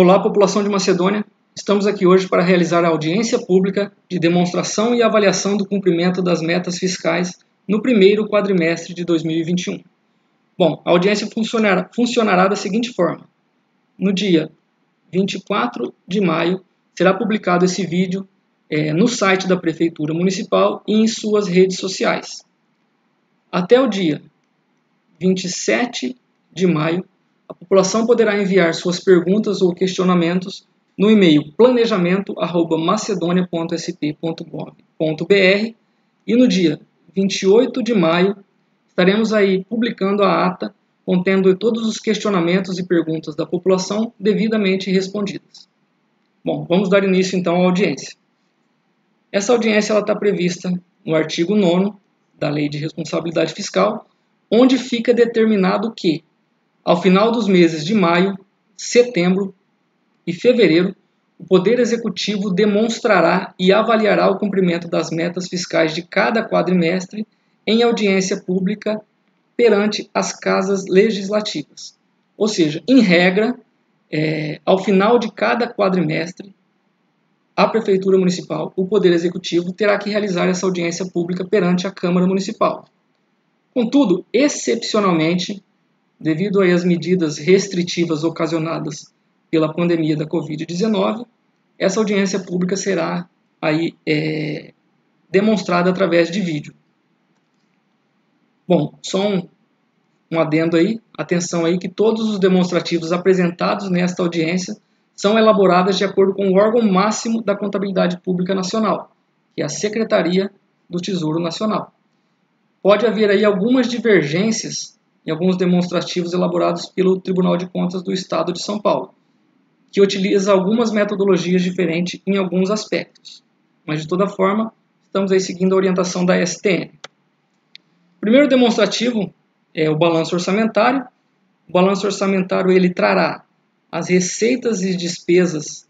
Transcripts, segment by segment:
Olá, população de Macedônia. Estamos aqui hoje para realizar a audiência pública de demonstração e avaliação do cumprimento das metas fiscais no primeiro quadrimestre de 2021. Bom, a audiência funcionará da seguinte forma. No dia 24 de maio, será publicado esse vídeo no site da Prefeitura Municipal e em suas redes sociais. Até o dia 27 de maio, a população poderá enviar suas perguntas ou questionamentos no e-mail planejamento@macedonia.sp.gov.br e no dia 28 de maio estaremos aí publicando a ata contendo todos os questionamentos e perguntas da população devidamente respondidas. Bom, vamos dar início então à audiência. Essa audiência está prevista no artigo 9º da Lei de Responsabilidade Fiscal, onde fica determinado que, ao final dos meses de maio, setembro e fevereiro, o Poder Executivo demonstrará e avaliará o cumprimento das metas fiscais de cada quadrimestre em audiência pública perante as casas legislativas. Ou seja, em regra, ao final de cada quadrimestre, a Prefeitura Municipal, o Poder Executivo, terá que realizar essa audiência pública perante a Câmara Municipal. Contudo, excepcionalmente, devido às medidas restritivas ocasionadas pela pandemia da Covid-19, essa audiência pública será aí, demonstrada através de vídeo. Bom, só um adendo aí, atenção aí que todos os demonstrativos apresentados nesta audiência são elaborados de acordo com o órgão máximo da Contabilidade Pública Nacional, que é a Secretaria do Tesouro Nacional. Pode haver aí algumas divergências em alguns demonstrativos elaborados pelo Tribunal de Contas do Estado de São Paulo, que utiliza algumas metodologias diferentes em alguns aspectos. Mas, de toda forma, estamos aí seguindo a orientação da STN. O primeiro demonstrativo é o balanço orçamentário. O balanço orçamentário ele trará as receitas e despesas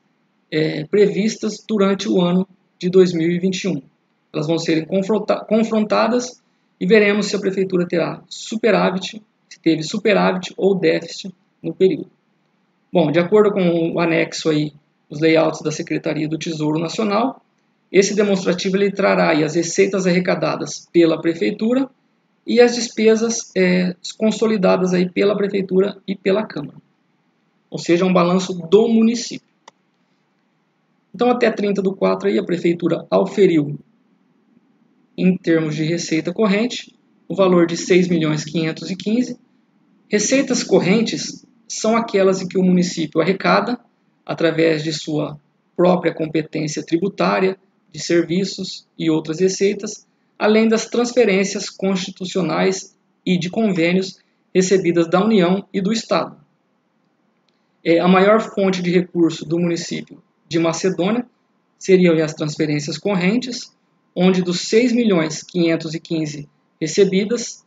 previstas durante o ano de 2021. Elas vão ser confrontadas e veremos se a Prefeitura terá superávit, se teve superávit ou déficit no período. Bom, de acordo com o anexo aí, os layouts da Secretaria do Tesouro Nacional, esse demonstrativo ele trará aí as receitas arrecadadas pela Prefeitura e as despesas consolidadas aí pela Prefeitura e pela Câmara. Ou seja, um balanço do município. Então, até 30/4, aí, a Prefeitura auferiu, em termos de receita corrente, o valor de 6.515.000. Receitas correntes são aquelas em que o município arrecada, através de sua própria competência tributária, de serviços e outras receitas, além das transferências constitucionais e de convênios recebidas da União e do Estado. A maior fonte de recurso do município de Macedônia seriam as transferências correntes, onde dos 6.515.000 recebidas,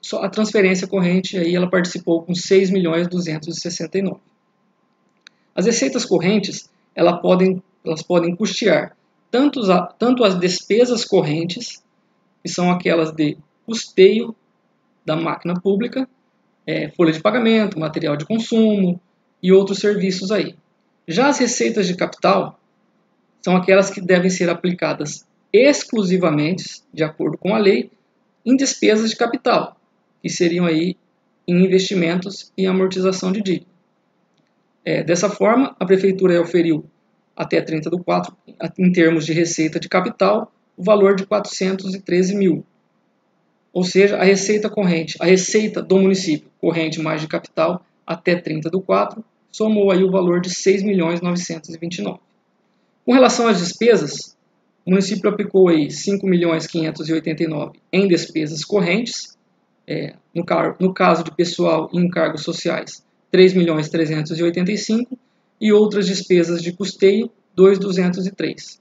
só a transferência corrente aí ela participou com 6.269.000. As receitas correntes elas podem custear tanto as despesas correntes, que são aquelas de custeio da máquina pública, folha de pagamento, material de consumo e outros serviços aí. Já as receitas de capital são aquelas que devem ser aplicadas exclusivamente, de acordo com a lei, em despesas de capital, que seriam aí em investimentos e amortização de dívida. Dessa forma, a Prefeitura oferiu até 30/4, em termos de receita de capital, o valor de 413.000. Ou seja, a receita do município corrente mais de capital até 30/4 somou aí o valor de 6.929.000. Com relação às despesas, o município aplicou aí 5.589.000 em despesas correntes, no caso de pessoal e encargos sociais, 3.385.000 e outras despesas de custeio, 2.203.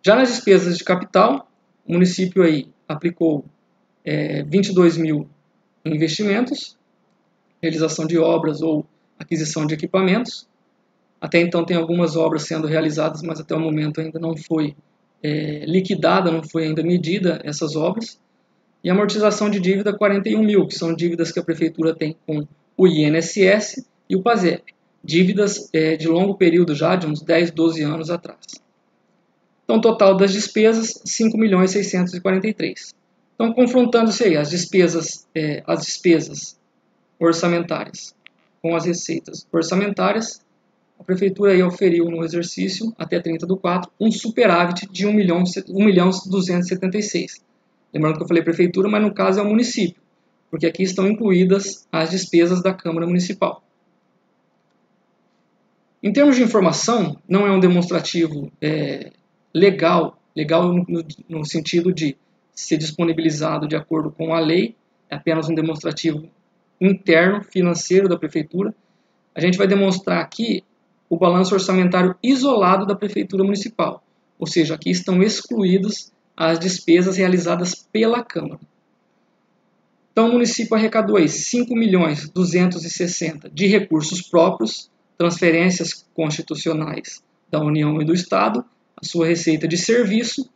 Já nas despesas de capital, o município aí aplicou 22.000 em investimentos, realização de obras ou aquisição de equipamentos. Até então tem algumas obras sendo realizadas, mas até o momento ainda não foi liquidada, não foi ainda medida essas obras. E amortização de dívida, 41.000, que são dívidas que a Prefeitura tem com o INSS e o PASEP. dívidas de longo período já, de uns 10, 12 anos atrás. Então, o total das despesas, 5.643.000. Então, confrontando-se aí as despesas orçamentárias com as receitas orçamentárias, a Prefeitura aí oferiu no exercício, até 30/4, um superávit de 1.276.000. Lembrando que eu falei Prefeitura, mas no caso é o município, porque aqui estão incluídas as despesas da Câmara Municipal. Em termos de informação, não é um demonstrativo legal no sentido de ser disponibilizado de acordo com a lei, é apenas um demonstrativo interno, financeiro da Prefeitura. A gente vai demonstrar aqui o balanço orçamentário isolado da Prefeitura Municipal, ou seja, aqui estão excluídas as despesas realizadas pela Câmara. Então, o município arrecadou aí 5.260.000 de recursos próprios, transferências constitucionais da União e do Estado, a sua receita de serviço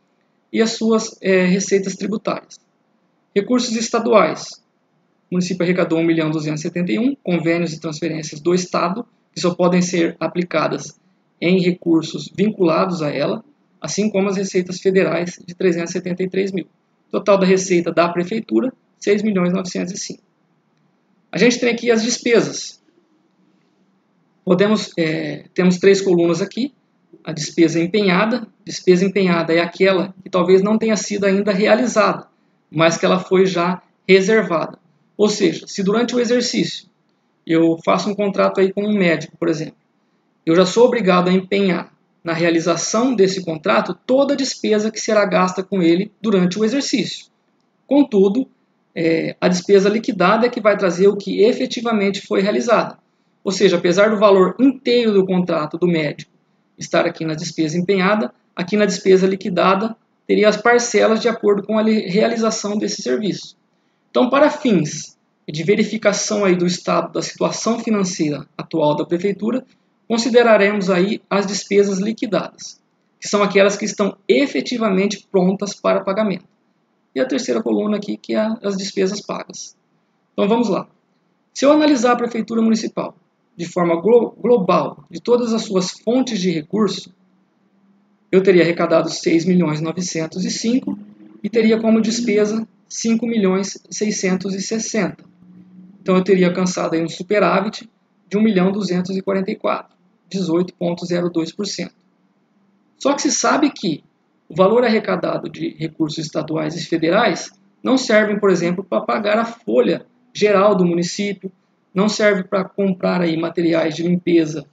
e as suas receitas tributárias. Recursos estaduais. O município arrecadou 1.271.000, convênios e transferências do Estado, que só podem ser aplicadas em recursos vinculados a ela, assim como as receitas federais de 373.000. Total da receita da Prefeitura, 6.905.000. A gente tem aqui as despesas. Temos 3 colunas aqui. A despesa empenhada. Despesa empenhada é aquela que talvez não tenha sido ainda realizada, mas que ela foi já reservada. Ou seja, se durante o exercício eu faço um contrato aí com um médico, por exemplo, eu já sou obrigado a empenhar na realização desse contrato toda a despesa que será gasta com ele durante o exercício. Contudo, a despesa liquidada é que vai trazer o que efetivamente foi realizado. Ou seja, apesar do valor inteiro do contrato do médico estar aqui na despesa empenhada, aqui na despesa liquidada teria as parcelas de acordo com a realização desse serviço. Então, para fins de verificação aí do estado da situação financeira atual da Prefeitura, consideraremos aí as despesas liquidadas, que são aquelas que estão efetivamente prontas para pagamento. E a terceira coluna aqui, que é as despesas pagas. Então, vamos lá. Se eu analisar a Prefeitura Municipal de forma global, de todas as suas fontes de recurso, eu teria arrecadado 6.905.000 e teria como despesa 5.660.000. Então eu teria alcançado aí um superávit de 1.244.000, 18,02%. Só que se sabe que o valor arrecadado de recursos estaduais e federais não servem, por exemplo, para pagar a folha geral do município, não serve para comprar aí materiais de limpeza,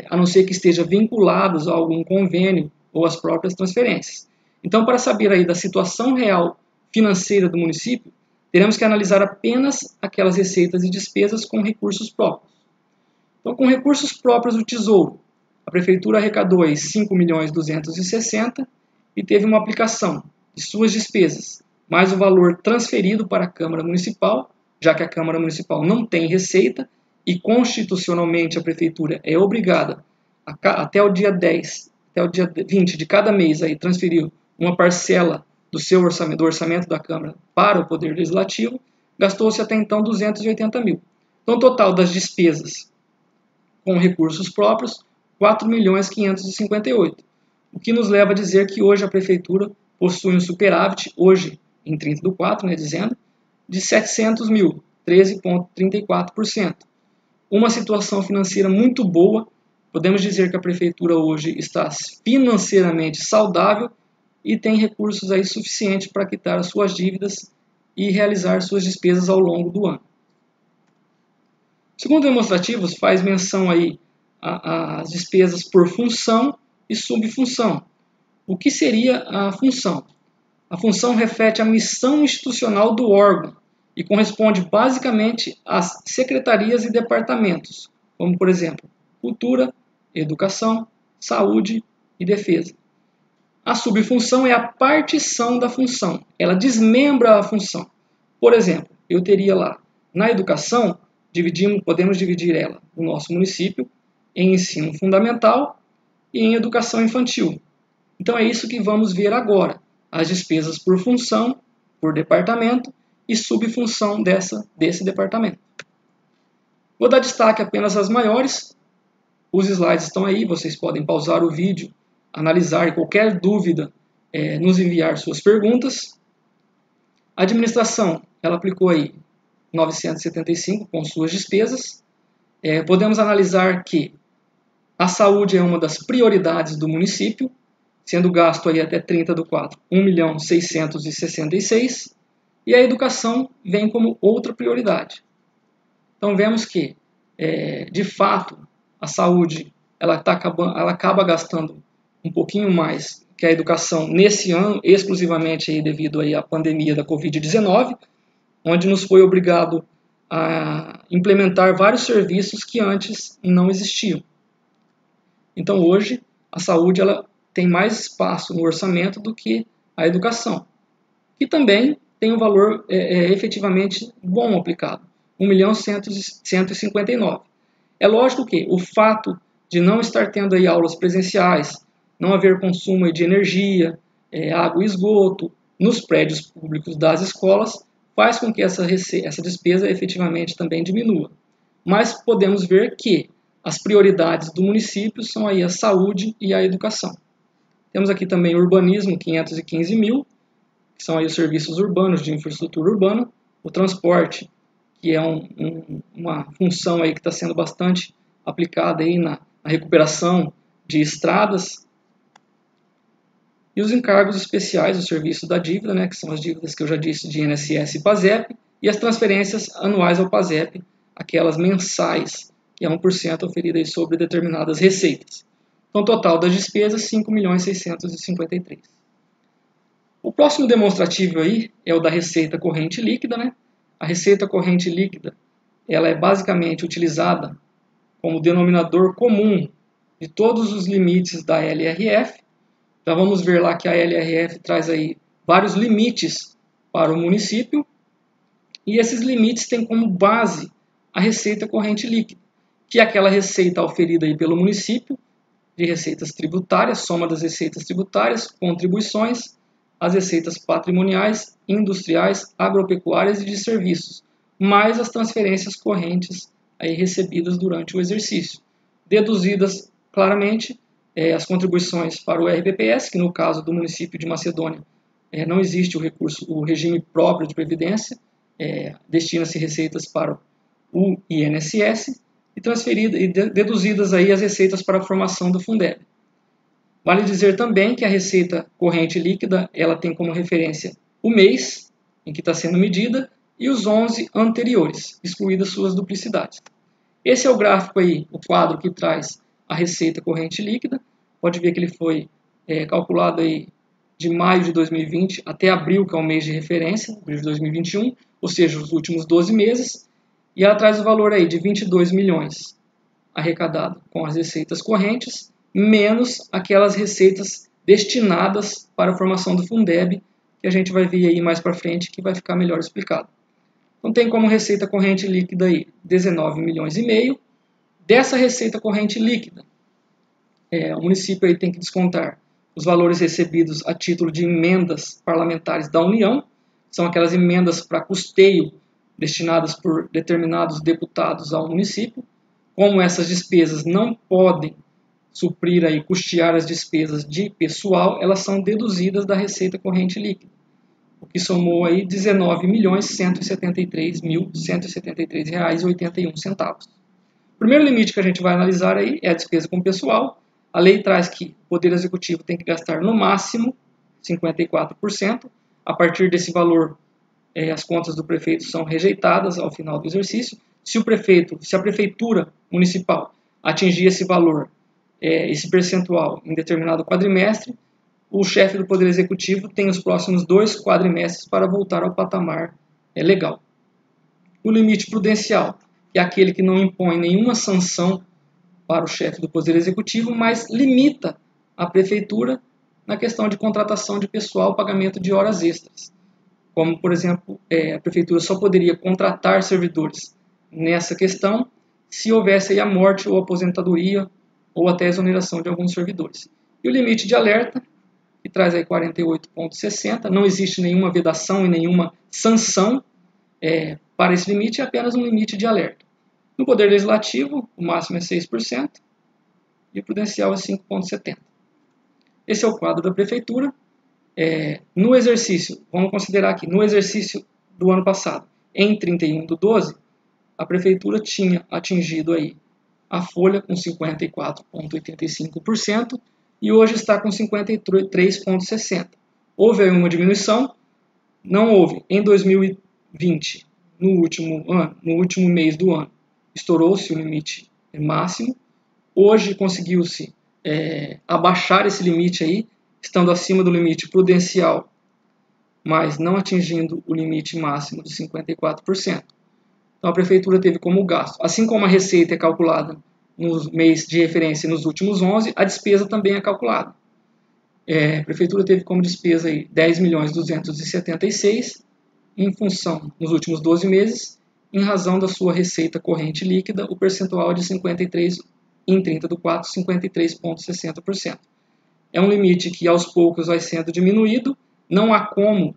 a não ser que esteja vinculados a algum convênio ou às próprias transferências. Então, para saber aí da situação real financeira do município, teremos que analisar apenas aquelas receitas e despesas com recursos próprios. Então, com recursos próprios do Tesouro, a Prefeitura arrecadou aí 5.260.000 e teve uma aplicação de suas despesas, mais o valor transferido para a Câmara Municipal, já que a Câmara Municipal não tem receita e constitucionalmente a Prefeitura é obrigada até o dia 10, até o dia 20 de cada mês aí transferir uma parcela do seu orçamento, do orçamento da Câmara para o Poder Legislativo, gastou-se até então 280.000. Então, o total das despesas com recursos próprios, 4.558.000, o que nos leva a dizer que hoje a Prefeitura possui um superávit, hoje em 30/4, dizendo, de 700.000, 13,34%. Uma situação financeira muito boa, podemos dizer que a Prefeitura hoje está financeiramente saudável e tem recursos aí suficientes para quitar as suas dívidas e realizar suas despesas ao longo do ano. O segundo demonstrativo faz menção aí às despesas por função e subfunção. O que seria a função? A função reflete a missão institucional do órgão e corresponde basicamente às secretarias e departamentos, como, por exemplo, Cultura, Educação, Saúde e Defesa. A subfunção é a partição da função, ela desmembra a função. Por exemplo, eu teria lá, na educação, podemos dividir ela, no nosso município, em ensino fundamental e em educação infantil. Então é isso que vamos ver agora, as despesas por função, por departamento e subfunção desse departamento. Vou dar destaque apenas às maiores, Os slides estão aí, vocês podem pausar o vídeo, analisar e qualquer dúvida, nos enviar suas perguntas. A administração, ela aplicou aí 975 com suas despesas. Podemos analisar que a saúde é uma das prioridades do município, sendo gasto aí até 30/4, 1.666.000, e a educação vem como outra prioridade. Então vemos que, de fato, a saúde ela acaba gastando um pouquinho mais que a educação nesse ano, exclusivamente aí devido aí à pandemia da Covid-19, onde nos foi obrigado a implementar vários serviços que antes não existiam. Então hoje a saúde ela tem mais espaço no orçamento do que a educação, que também tem um valor efetivamente bom aplicado, 1.159.000. É lógico que o fato de não estar tendo aí aulas presenciais, não haver consumo de energia, água e esgoto nos prédios públicos das escolas, faz com que essa despesa efetivamente também diminua. Mas podemos ver que as prioridades do município são aí a saúde e a educação. Temos aqui também o urbanismo, 515.000, que são aí os serviços urbanos de infraestrutura urbana, o transporte, que é uma função aí que está sendo bastante aplicada aí na recuperação de estradas, e os encargos especiais, os serviços da dívida, né, que são as dívidas que eu já disse de INSS e PASEP, e as transferências anuais ao PASEP, aquelas mensais, que é 1% oferida aí sobre determinadas receitas. Então, total das despesas, 5.653.000. O próximo demonstrativo aí é o da receita corrente líquida, né? A receita corrente líquida, ela é basicamente utilizada como denominador comum de todos os limites da LRF. Já vamos ver lá que a LRF traz aí vários limites para o município, e esses limites têm como base a receita corrente líquida, que é aquela receita oferida aí pelo município de receitas tributárias, soma das receitas tributárias, contribuições, as receitas patrimoniais, industriais, agropecuárias e de serviços, mais as transferências correntes aí recebidas durante o exercício, deduzidas claramente as contribuições para o RBPS, que no caso do município de Macedônia não existe o regime próprio de previdência, destina-se receitas para o INSS e deduzidas aí as receitas para a formação do Fundeb. Vale dizer também que a receita corrente líquida ela tem como referência o mês em que está sendo medida e os 11 anteriores, excluídas suas duplicidades. Esse é o gráfico aí, o quadro que traz a receita corrente líquida. Pode ver que ele foi calculado aí de maio de 2020 até abril, que é o mês de referência, abril de 2021, ou seja, os últimos 12 meses, e ela traz o valor aí de 22 milhões arrecadado com as receitas correntes, menos aquelas receitas destinadas para a formação do Fundeb, que a gente vai ver aí mais para frente, que vai ficar melhor explicado. Então tem como receita corrente líquida aí 19 milhões e meio. Dessa receita corrente líquida, o município aí tem que descontar os valores recebidos a título de emendas parlamentares da União, são aquelas emendas para custeio destinadas por determinados deputados ao município. Como essas despesas não podem suprir aí, custear as despesas de pessoal, elas são deduzidas da receita corrente líquida, o que somou aí 19.173.173,81. O primeiro limite que a gente vai analisar aí é a despesa com pessoal. A lei traz que o Poder Executivo tem que gastar no máximo 54%. A partir desse valor, as contas do prefeito são rejeitadas ao final do exercício. Se a prefeitura municipal atingir esse valor, esse percentual em determinado quadrimestre, o chefe do Poder Executivo tem os próximos 2 quadrimestres para voltar ao patamar legal. O limite prudencial é aquele que não impõe nenhuma sanção para o chefe do Poder Executivo, mas limita a prefeitura na questão de contratação de pessoal, pagamento de horas extras. Como, por exemplo, a prefeitura só poderia contratar servidores nessa questão se houvesse aí a morte ou aposentadoria ou até a exoneração de alguns servidores. E o limite de alerta, que traz aí 48,60, não existe nenhuma vedação e nenhuma sanção para esse limite, é apenas um limite de alerta. No Poder Legislativo, o máximo é 6%, e o prudencial é 5,70. Esse é o quadro da prefeitura. No exercício, vamos considerar aqui, no exercício do ano passado, em 31/12, a prefeitura tinha atingido aí a folha com 54,85% e hoje está com 53,60%. Houve aí uma diminuição? Não houve. Em 2020, no último mês do ano, estourou-se o limite máximo. Hoje conseguiu-se abaixar esse limite aí, estando acima do limite prudencial, mas não atingindo o limite máximo de 54%. Então a prefeitura teve como gasto, assim como a receita é calculada no mês de referência nos últimos 11, a despesa também é calculada. A prefeitura teve como despesa aí 10.276 em função, nos últimos 12 meses, em razão da sua receita corrente líquida, o percentual de 53, em 30/4, 53,60%. É um limite que aos poucos vai sendo diminuído, não há como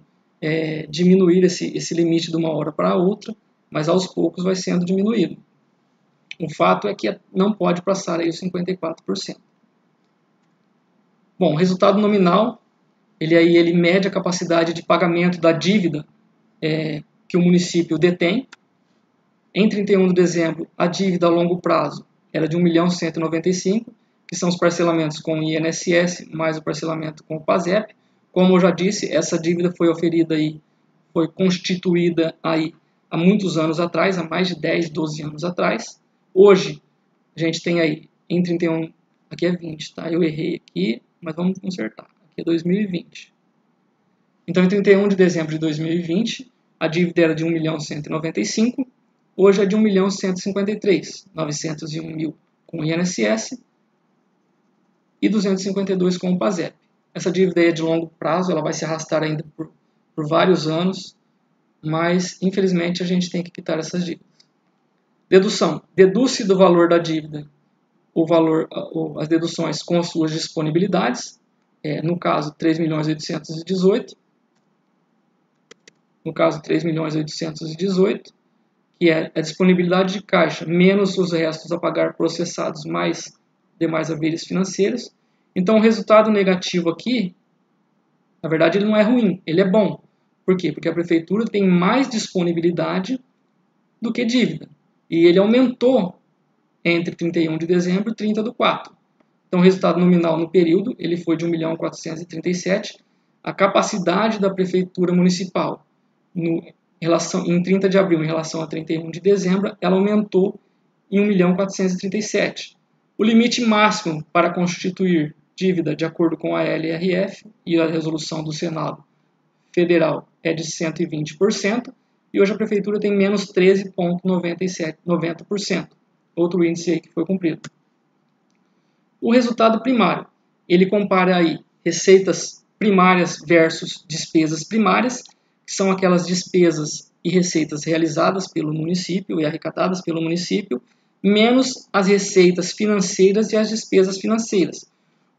diminuir esse limite de uma hora para outra, mas aos poucos vai sendo diminuído. O fato é que não pode passar aí os 54%. Bom, o resultado nominal, ele mede a capacidade de pagamento da dívida que o município detém. Em 31 de dezembro, a dívida a longo prazo era de 1.195.000, que são os parcelamentos com o INSS mais o parcelamento com o PASEP. Como eu já disse, essa dívida foi oferida aí, foi constituída aí há muitos anos atrás, há mais de 10, 12 anos atrás. Hoje, a gente tem aí, em 31, aqui é 20, tá? Eu errei aqui, mas vamos consertar. Aqui é 2020. Então, em 31 de dezembro de 2020, a dívida era de 1.195.000, hoje é de 1.153.000, 901.000 com o INSS e 252 com o PASEP. Essa dívida é de longo prazo, ela vai se arrastar ainda por vários anos, mas infelizmente a gente tem que quitar essas dívidas. Dedução. Deduz-se do valor da dívida as deduções com as suas disponibilidades, no caso 3.818.000, no caso 3.818.000, que é a disponibilidade de caixa menos os restos a pagar processados mais demais haveres financeiros. Então o resultado negativo aqui, na verdade ele não é ruim, ele é bom. Por quê? Porque a prefeitura tem mais disponibilidade do que dívida. E ele aumentou entre 31 de dezembro e 30/4. Então o resultado nominal no período ele foi de 1.437.000. A capacidade da prefeitura municipal em 30 de abril em relação a 31 de dezembro, ela aumentou em 1.437.000. O limite máximo para constituir dívida, de acordo com a LRF e a resolução do Senado Federal, é de 120%, e hoje a prefeitura tem menos 13,90%. Outro índice aí que foi cumprido. O resultado primário, ele compara aí receitas primárias versus despesas primárias, que são aquelas despesas e receitas realizadas pelo município e arrecadadas pelo município, menos as receitas financeiras e as despesas financeiras.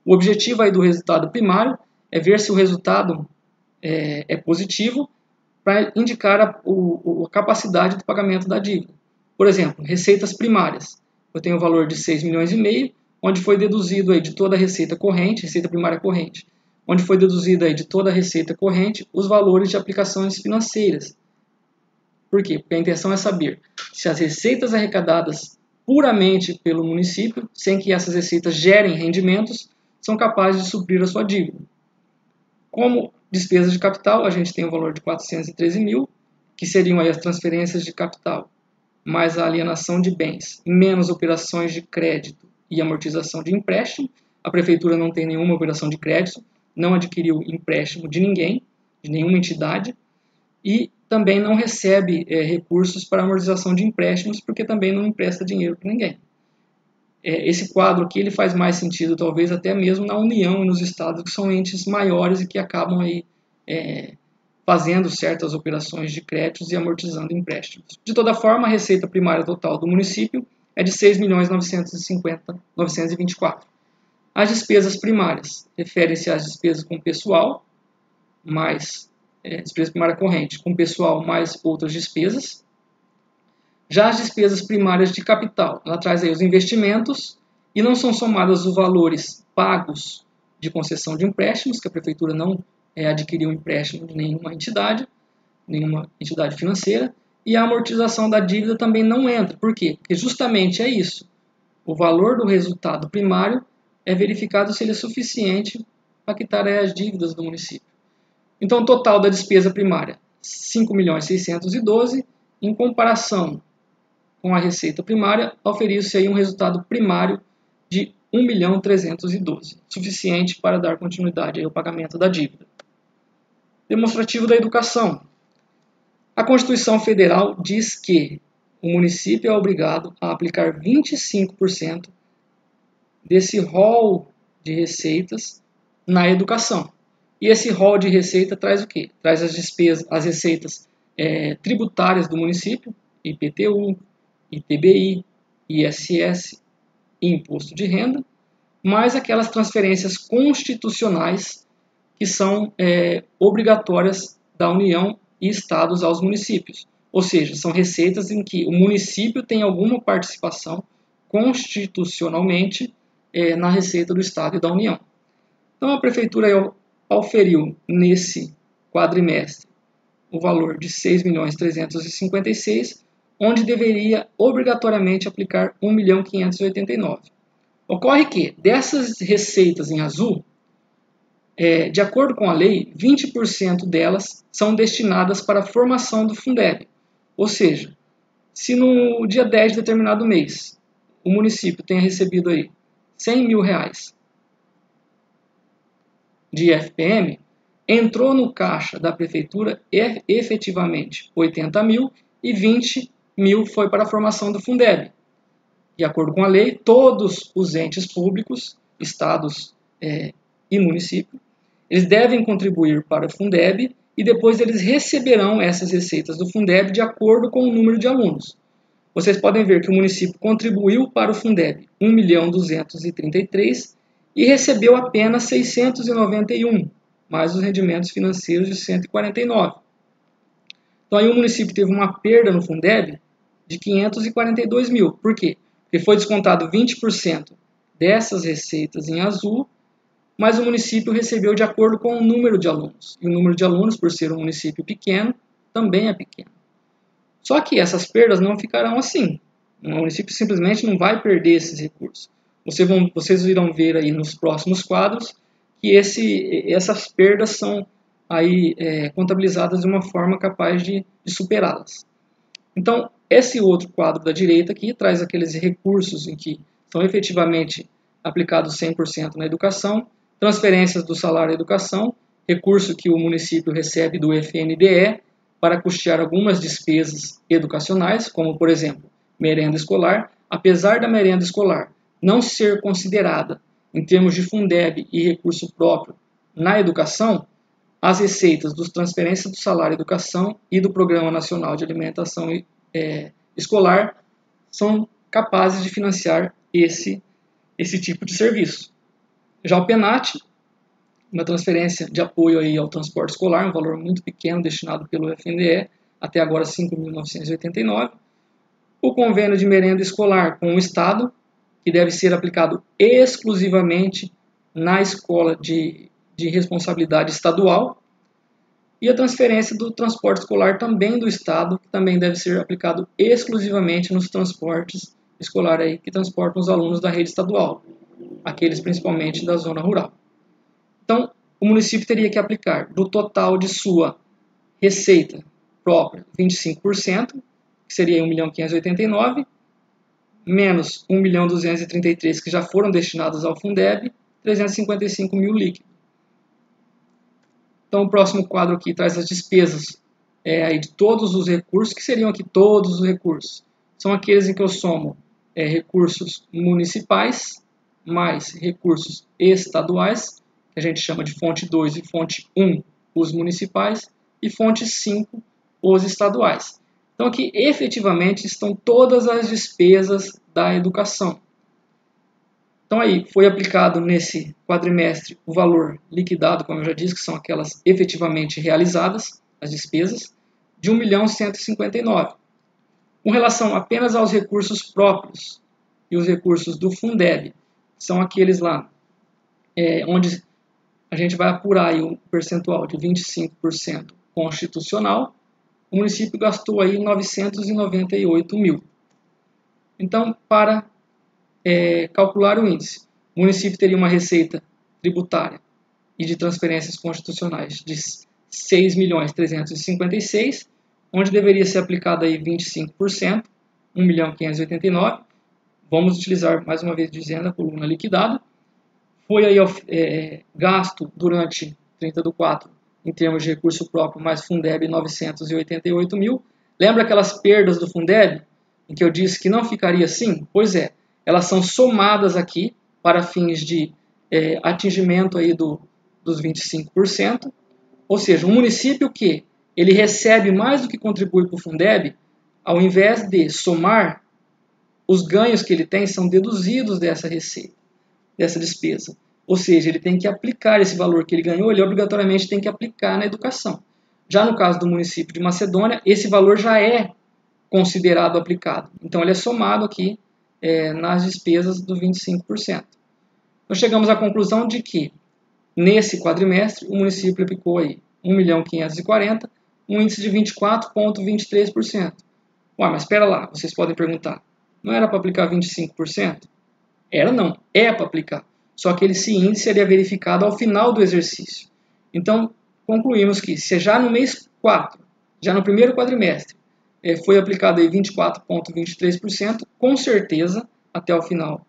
O objetivo aí do resultado primário é ver se o resultado é positivo para indicar a capacidade de pagamento da dívida. Por exemplo, receitas primárias. Eu tenho o valor de 6,5 milhões, onde foi deduzido aí de toda a receita corrente, receita primária corrente, onde foi deduzido aí de toda a receita corrente os valores de aplicações financeiras. Por quê? Porque a intenção é saber se as receitas arrecadadas puramente pelo município, sem que essas receitas gerem rendimentos, são capazes de suprir a sua dívida. Como despesas de capital, a gente tem o valor de 413.000, que seriam aí as transferências de capital, mais a alienação de bens, menos operações de crédito e amortização de empréstimo. A prefeitura não tem nenhuma operação de crédito, não adquiriu empréstimo de ninguém, de nenhuma entidade, e também não recebe recursos para amortização de empréstimos, porque também não empresta dinheiro para ninguém. Esse quadro aqui ele faz mais sentido, talvez até mesmo na União e nos estados, que são entes maiores e que acabam aí, fazendo certas operações de créditos e amortizando empréstimos. De toda forma, a receita primária total do município é de 6.950.924. As despesas primárias referem-se às despesas com pessoal, mais despesa primária corrente, com pessoal mais outras despesas. Já as despesas primárias de capital, ela traz aí os investimentos e não são somados os valores pagos de concessão de empréstimos, que a Prefeitura não adquiriu um empréstimo de nenhuma entidade financeira, e a amortização da dívida também não entra. Por quê? Porque justamente é isso. O valor do resultado primário é verificado se ele é suficiente para quitar as dívidas do município. Então, o total da despesa primária, 5.612.000, em comparação com a receita primária, oferiu-se aí um resultado primário de 1.312.000, suficiente para dar continuidade ao pagamento da dívida. Demonstrativo da educação. A Constituição Federal diz que o município é obrigado a aplicar 25% desse rol de receitas na educação. E esse rol de receita traz o quê? Traz as despesas, as receitas tributárias do município, IPTU, ITBI, ISS e Imposto de Renda, mais aquelas transferências constitucionais que são obrigatórias da União e estados aos municípios. Ou seja, são receitas em que o município tem alguma participação constitucionalmente na receita do estado e da União. Então a Prefeitura auferiu nesse quadrimestre o valor de 6.356.000, onde deveria obrigatoriamente aplicar 1.589.000. Ocorre que dessas receitas em azul, de acordo com a lei, 20% delas são destinadas para a formação do Fundeb. Ou seja, se no dia 10 de determinado mês o município tenha recebido aí R$100.000 de FPM, entrou no caixa da prefeitura efetivamente 80.000 e 20.000 foi para a formação do Fundeb. De acordo com a lei, todos os entes públicos, estados e municípios, eles devem contribuir para o Fundeb e depois eles receberão essas receitas do Fundeb de acordo com o número de alunos. Vocês podem ver que o município contribuiu para o Fundeb 1.233.000 e recebeu apenas 691, mais os rendimentos financeiros de 149. Então aí o município teve uma perda no Fundeb de 542.000. Por quê? Porque foi descontado 20% dessas receitas em azul, mas o município recebeu de acordo com o número de alunos. E o número de alunos, por ser um município pequeno, também é pequeno. Só que essas perdas não ficarão assim. O município simplesmente não vai perder esses recursos. Vocês irão ver aí nos próximos quadros que essas perdas são aí, contabilizadas de uma forma capaz de superá-las. Então, esse outro quadro da direita aqui traz aqueles recursos em que são efetivamente aplicados 100% na educação, transferências do salário à educação, recurso que o município recebe do FNDE para custear algumas despesas educacionais, como, por exemplo, merenda escolar. Apesar da merenda escolar não ser considerada em termos de Fundeb e recurso próprio na educação, as receitas das transferências do salário à educação e do Programa Nacional de Alimentação Escolar são capazes de financiar esse tipo de serviço. Já o PENAT, uma transferência de apoio aí ao transporte escolar, um valor muito pequeno destinado pelo FNDE, até agora 5.989. O convênio de merenda escolar com o Estado, que deve ser aplicado exclusivamente na escola de responsabilidade estadual. E a transferência do transporte escolar também do Estado, que também deve ser aplicado exclusivamente nos transportes escolares aí, que transportam os alunos da rede estadual, aqueles principalmente da zona rural. Então, o município teria que aplicar do total de sua receita própria 25%, que seria 1.589.000, menos 1.233.000 que já foram destinados ao Fundeb, 355.000 líquido. Então, o próximo quadro aqui traz as despesas aí de todos os recursos, que seriam aqui todos os recursos. São aqueles em que eu somo recursos municipais, mais recursos estaduais, que a gente chama de fonte 2 e fonte 1, os municipais, e fonte 5, os estaduais. Então aqui efetivamente estão todas as despesas da educação. Então aí foi aplicado nesse quadrimestre o valor liquidado, como eu já disse, que são aquelas efetivamente realizadas, as despesas, de 1.159.000. Com relação apenas aos recursos próprios e os recursos do Fundeb, são aqueles lá onde a gente vai apurar aí um percentual de 25% constitucional, o município gastou aí 998 mil. Então, para calcular o índice, o município teria uma receita tributária e de transferências constitucionais de 6.356.000, onde deveria ser aplicado aí 25%, 1.589.000. Vamos utilizar, mais uma vez dizendo, a coluna liquidada. Foi aí gasto durante 30/4, em termos de recurso próprio, mais Fundeb, 988 mil. Lembra aquelas perdas do Fundeb, em que eu disse que não ficaria assim? Pois é, elas são somadas aqui para fins de atingimento aí dos 25%, ou seja, um município que ele recebe mais do que contribui para o Fundeb, ao invés de somar, os ganhos que ele tem são deduzidos dessa receita, dessa despesa. Ou seja, ele tem que aplicar esse valor que ele ganhou, ele obrigatoriamente tem que aplicar na educação. Já no caso do município de Macedônia, esse valor já é considerado aplicado. Então, ele é somado aqui nas despesas do 25%. Então, chegamos à conclusão de que, nesse quadrimestre, o município aplicou aí 1.540.000, um índice de 24,23%. Ué, mas espera lá, vocês podem perguntar, não era para aplicar 25%? Era não, é para aplicar. Só que esse índice seria verificado ao final do exercício. Então, concluímos que se já no mês 4, já no primeiro quadrimestre, foi aplicado aí 24,23%, com certeza, até o final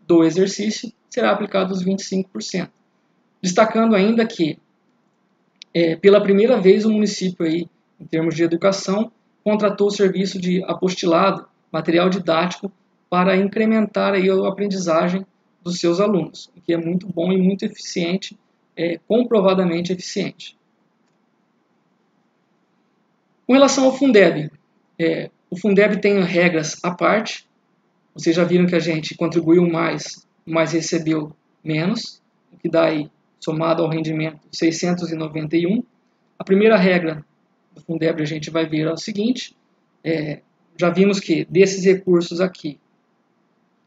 do exercício, será aplicado os 25%. Destacando ainda que, pela primeira vez, o município, aí, em termos de educação, contratou o serviço de apostilado, material didático, para incrementar aí a aprendizagem dos seus alunos, o que é muito bom e muito eficiente, comprovadamente eficiente. Com relação ao Fundeb, o Fundeb tem regras à parte. Vocês já viram que a gente contribuiu mais, mas recebeu menos, o que dá aí, somado ao rendimento, 691. A primeira regra do Fundeb a gente vai ver é o seguinte, já vimos que desses recursos aqui,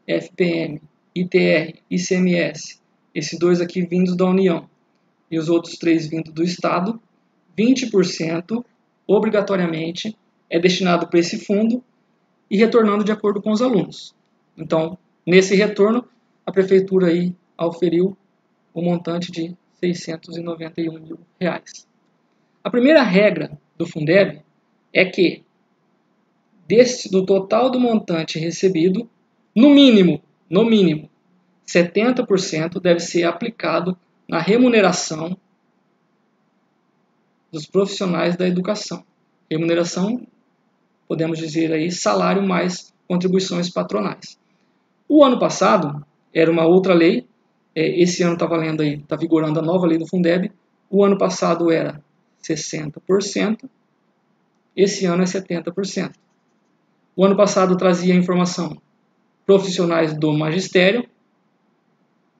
FPM, ITR, ICMS, esses dois aqui vindos da União e os outros 3 vindos do Estado, 20% obrigatoriamente é destinado para esse fundo e retornando de acordo com os alunos. Então, nesse retorno, a Prefeitura aí auferiu o montante de R$691 mil. A primeira regra do Fundeb é que, do total do montante recebido, no mínimo, 70% deve ser aplicado na remuneração dos profissionais da educação. Remuneração, podemos dizer aí, salário mais contribuições patronais. O ano passado, era uma outra lei, esse ano está valendo aí, está vigorando a nova lei do Fundeb, o ano passado era 60%, esse ano é 70%. O ano passado trazia a informação profissionais do magistério,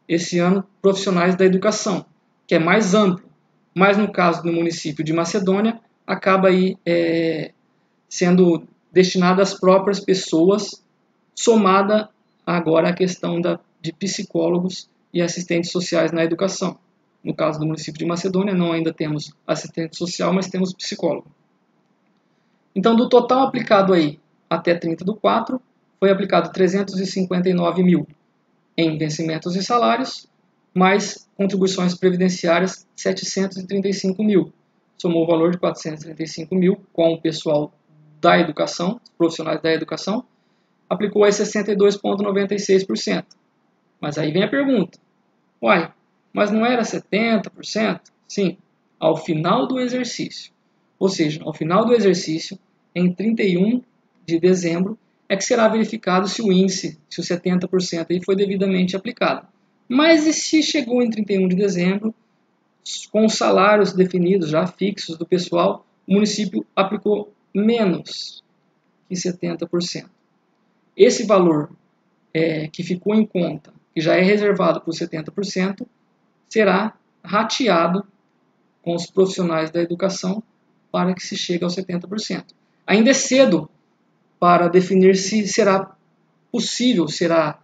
esse ano profissionais da educação, que é mais amplo, mas no caso do município de Macedônia, acaba aí sendo destinado às próprias pessoas, somada agora à questão de psicólogos e assistentes sociais na educação. No caso do município de Macedônia, não ainda temos assistente social, mas temos psicólogo. Então, do total aplicado aí até 30/4, foi aplicado 359 mil em vencimentos e salários, mais contribuições previdenciárias 735 mil. Somou o valor de 435 mil com o pessoal da educação, profissionais da educação, aplicou aí 62,96%. Mas aí vem a pergunta, uai, mas não era 70%? Sim, ao final do exercício. Ou seja, ao final do exercício, em 31 de dezembro, é que será verificado se o índice, se o 70% aí foi devidamente aplicado. Mas e se chegou em 31 de dezembro, com os salários definidos, já fixos do pessoal, o município aplicou menos que 70%. Esse valor que ficou em conta, que já é reservado por 70%, será rateado com os profissionais da educação para que se chegue aos 70%. Ainda é cedo para definir se será possível será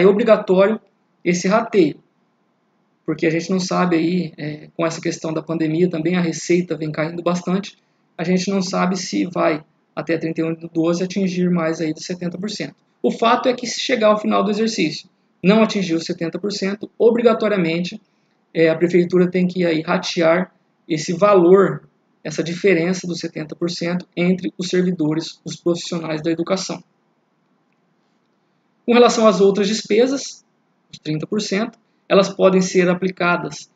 obrigatório esse rateio, porque a gente não sabe aí, com essa questão da pandemia também a receita vem caindo bastante, a gente não sabe se vai até 31/12 atingir mais aí dos 70%. O fato é que se chegar ao final do exercício não atingir os 70%, obrigatoriamente a prefeitura tem que aí ratear esse valor, essa diferença dos 70% entre os servidores, os profissionais da educação. Com relação às outras despesas, os 30%, elas podem ser aplicadas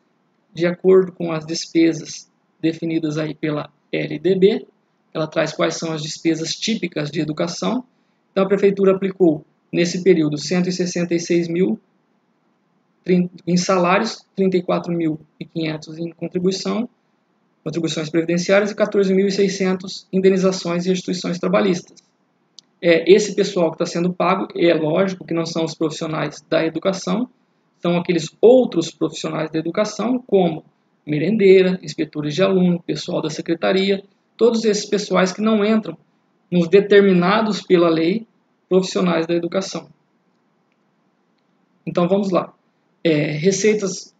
de acordo com as despesas definidas aí pela LDB. Ela traz quais são as despesas típicas de educação. Então a prefeitura aplicou nesse período 166 mil em salários, 34.500 em contribuições previdenciárias e 14.600 indenizações e restituições trabalhistas. Esse pessoal que está sendo pago, é lógico que não são os profissionais da educação, são aqueles outros profissionais da educação, como merendeira, inspetores de aluno, pessoal da secretaria, todos esses pessoais que não entram nos determinados pela lei profissionais da educação. Então vamos lá. Receitas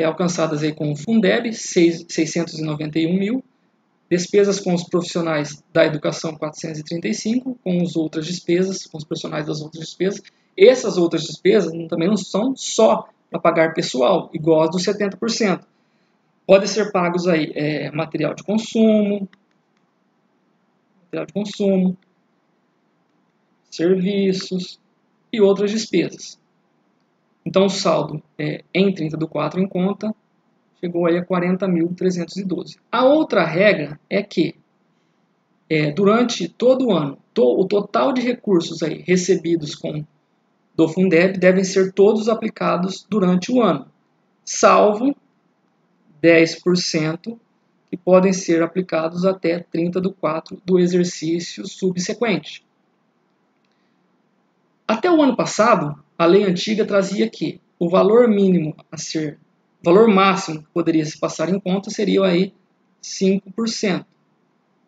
alcançadas aí com o Fundeb, 691 mil. Despesas com os profissionais da educação, 435, com as outras despesas, com os profissionais das outras despesas. Essas outras despesas também não são só para pagar pessoal, igual as dos 70%. Pode ser pagos aí material de consumo, serviços e outras despesas. Então o saldo em 30/4 em conta chegou aí a 40.312. A outra regra é que durante todo o ano, o total de recursos aí recebidos do Fundeb devem ser todos aplicados durante o ano, salvo 10% que podem ser aplicados até 30/4 do exercício subsequente. Até o ano passado, a lei antiga trazia que o valor máximo que poderia se passar em conta seria aí 5%.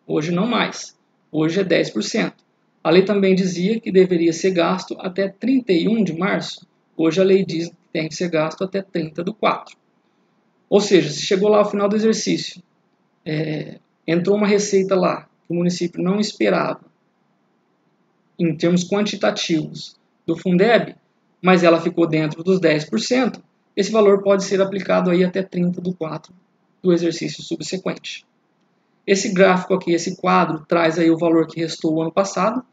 Hoje não mais. Hoje é 10%. A lei também dizia que deveria ser gasto até 31 de março. Hoje a lei diz que tem que ser gasto até 30/4. Ou seja, se chegou lá ao final do exercício, entrou uma receita lá que o município não esperava, em termos quantitativos, do Fundeb, mas ela ficou dentro dos 10%, esse valor pode ser aplicado aí até 30/4 do exercício subsequente. Esse gráfico aqui, esse quadro, traz aí o valor que restou o ano passado.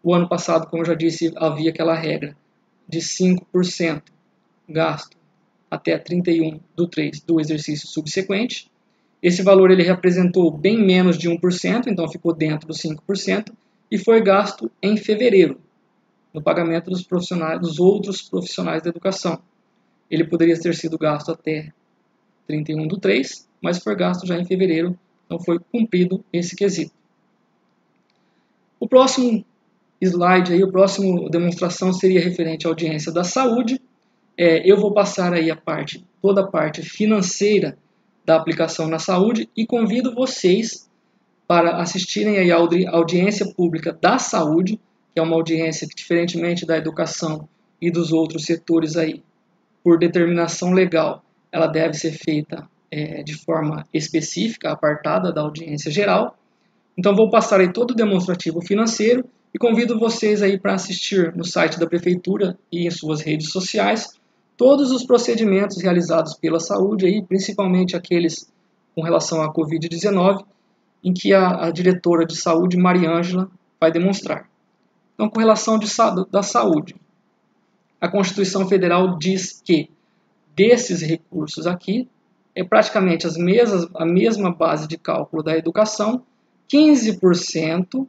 O ano passado, como eu já disse, havia aquela regra de 5% gasto até 31/3 do exercício subsequente. Esse valor ele representou bem menos de 1%, então ficou dentro dos 5%, e foi gasto em fevereiro, no pagamento dos outros profissionais da educação. Ele poderia ter sido gasto até 31/3, mas foi gasto já em fevereiro, então foi cumprido esse quesito. O próximo slide, a próxima demonstração seria referente à audiência da saúde. Eu vou passar aí toda a parte financeira da aplicação na saúde e convido vocês para assistirem aí a audiência pública da saúde, que é uma audiência que, diferentemente da educação e dos outros setores aí, por determinação legal, ela deve ser feita de forma específica, apartada da audiência geral. Então vou passar aí todo o demonstrativo financeiro e convido vocês aí para assistir no site da prefeitura e em suas redes sociais todos os procedimentos realizados pela saúde, aí, principalmente aqueles com relação à Covid-19, em que a diretora de saúde, Mariângela, vai demonstrar. Então, com relação da saúde, a Constituição Federal diz que desses recursos aqui, é praticamente a mesma base de cálculo da educação, 15%,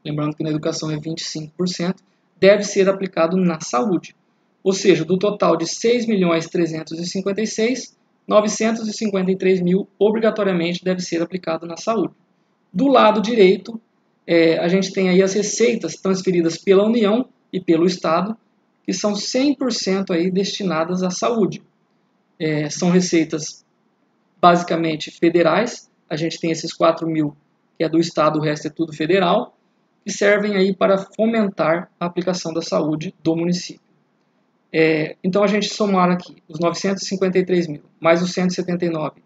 lembrando que na educação é 25%, deve ser aplicado na saúde. Ou seja, do total de 6.356.000, 953 mil obrigatoriamente deve ser aplicado na saúde. Do lado direito, a gente tem aí as receitas transferidas pela União e pelo Estado, que são 100% aí destinadas à saúde. São receitas basicamente federais. A gente tem esses 4 mil que é do Estado, o resto é tudo federal, que servem aí para fomentar a aplicação da saúde do município. Então a gente somar aqui os 953 mil mais os 179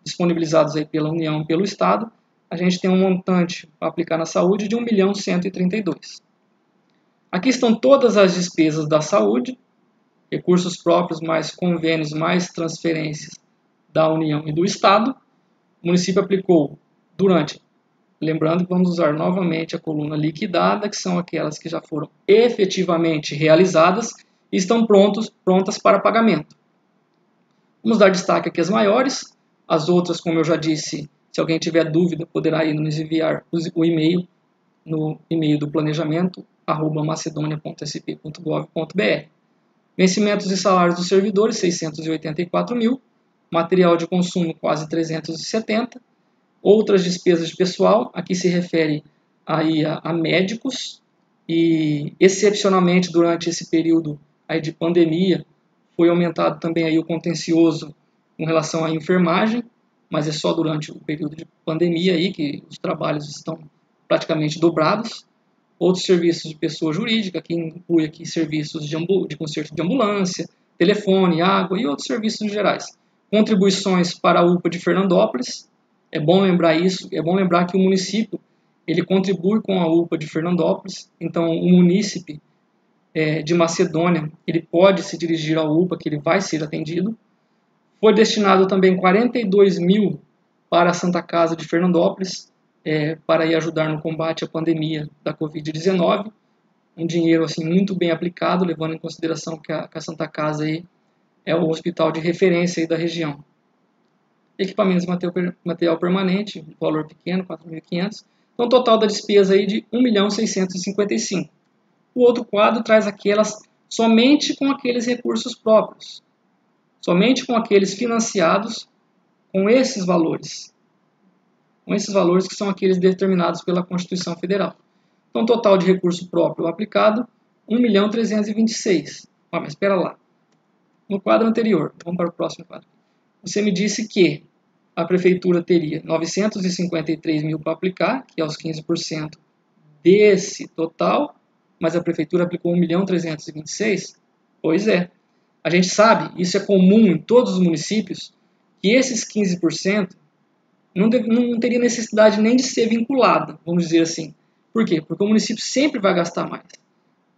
disponibilizados aí pela União e pelo Estado, a gente tem um montante para aplicar na saúde de 1.132.000. Aqui estão todas as despesas da saúde, recursos próprios mais convênios mais transferências da União e do Estado. O município aplicou lembrando que vamos usar novamente a coluna liquidada, que são aquelas que já foram efetivamente realizadas e estão prontas para pagamento. Vamos dar destaque aqui às maiores, as outras, como eu já disse, se alguém tiver dúvida, poderá ir nos enviar o e-mail no e-mail do planejamento @macedonia.sp.gov.br. Vencimentos e salários dos servidores, 684 mil, material de consumo, quase 370, outras despesas de pessoal, aqui se refere aí a médicos, e excepcionalmente durante esse período aí de pandemia, foi aumentado também aí o contencioso com relação à enfermagem, mas é só durante o período de pandemia aí que os trabalhos estão praticamente dobrados. Outros serviços de pessoa jurídica, que inclui aqui serviços de conserto de ambulância, telefone, água e outros serviços gerais. Contribuições para a UPA de Fernandópolis, é bom lembrar isso, é bom lembrar que o município ele contribui com a UPA de Fernandópolis, então o munícipe de Macedônia, ele pode se dirigir à UPA, que ele vai ser atendido. Foi destinado também 42 mil para a Santa Casa de Fernandópolis, para ir ajudar no combate à pandemia da Covid-19. Um dinheiro assim, muito bem aplicado, levando em consideração que a Santa Casa aí é o hospital de referência aí da região. Equipamentos de material permanente, valor pequeno, 4.500. Então, total da despesa aí de 1.655.000. O outro quadro traz aquelas somente com aqueles recursos próprios, somente com aqueles financiados com esses valores que são aqueles determinados pela Constituição Federal. Então, total de recurso próprio aplicado, 1.326.000. Mas espera lá. No quadro anterior, vamos para o próximo quadro. Você me disse que a prefeitura teria 953 mil para aplicar, que é os 15% desse total, mas a prefeitura aplicou 1.326.000? Pois é. A gente sabe, isso é comum em todos os municípios, que esses 15% não teria necessidade nem de ser vinculada, vamos dizer assim. Por quê? Porque o município sempre vai gastar mais.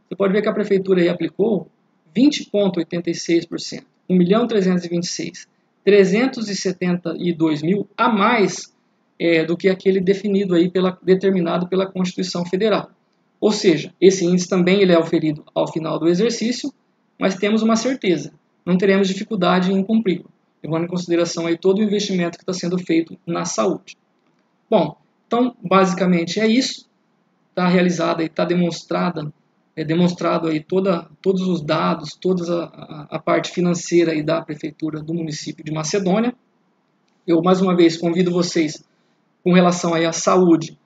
Você pode ver que a prefeitura aí aplicou 20,86%, 1.326.000, 372 mil a mais do que aquele definido aí determinado pela Constituição Federal. Ou seja, esse índice também ele é oferido ao final do exercício, mas temos uma certeza, não teremos dificuldade em cumpri-lo, levando em consideração aí todo o investimento que está sendo feito na saúde. Bom, então basicamente é isso, está realizada e está demonstrado aí todos os dados, toda a parte financeira aí da prefeitura do município de Macedônia. Eu mais uma vez convido vocês com relação aí à saúde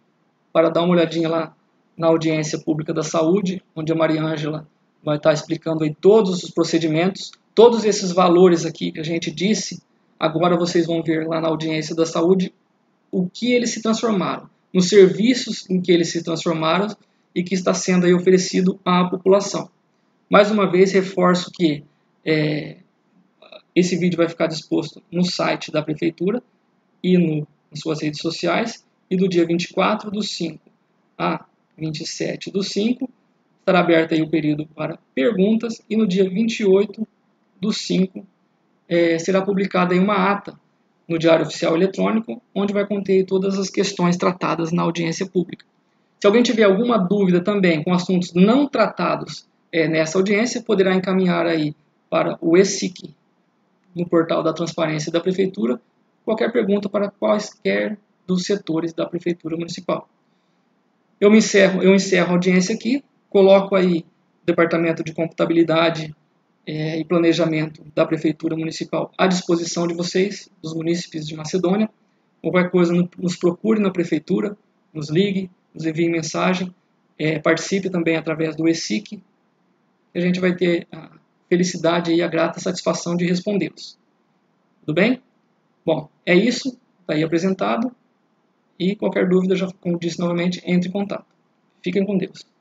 para dar uma olhadinha lá na audiência pública da saúde, onde a Maria Ângela vai estar explicando aí todos os procedimentos, todos esses valores aqui que a gente disse. Agora vocês vão ver lá na audiência da saúde o que eles se transformaram, nos serviços em que eles se transformaram e que está sendo aí oferecido à população. Mais uma vez, reforço que esse vídeo vai ficar disposto no site da Prefeitura e nas suas redes sociais, e do dia 24/5 a 27/5 estará aberto aí o período para perguntas, e no dia 28/5 será publicada aí uma ata no Diário Oficial Eletrônico, onde vai conter todas as questões tratadas na audiência pública. Se alguém tiver alguma dúvida também com assuntos não tratados nessa audiência, poderá encaminhar aí para o ESIC, no portal da Transparência da Prefeitura, qualquer pergunta para quaisquer dos setores da Prefeitura Municipal. Eu encerro a audiência aqui, coloco aí o Departamento de Computabilidade e Planejamento da Prefeitura Municipal à disposição de vocês, dos munícipes de Macedônia. Qualquer coisa, nos procure na Prefeitura, nos ligue, nos envie mensagem, participe também através do ESIC, e a gente vai ter a felicidade e a grata satisfação de respondê-los. Tudo bem? Bom, é isso, está aí apresentado, e qualquer dúvida, já como disse novamente, entre em contato. Fiquem com Deus.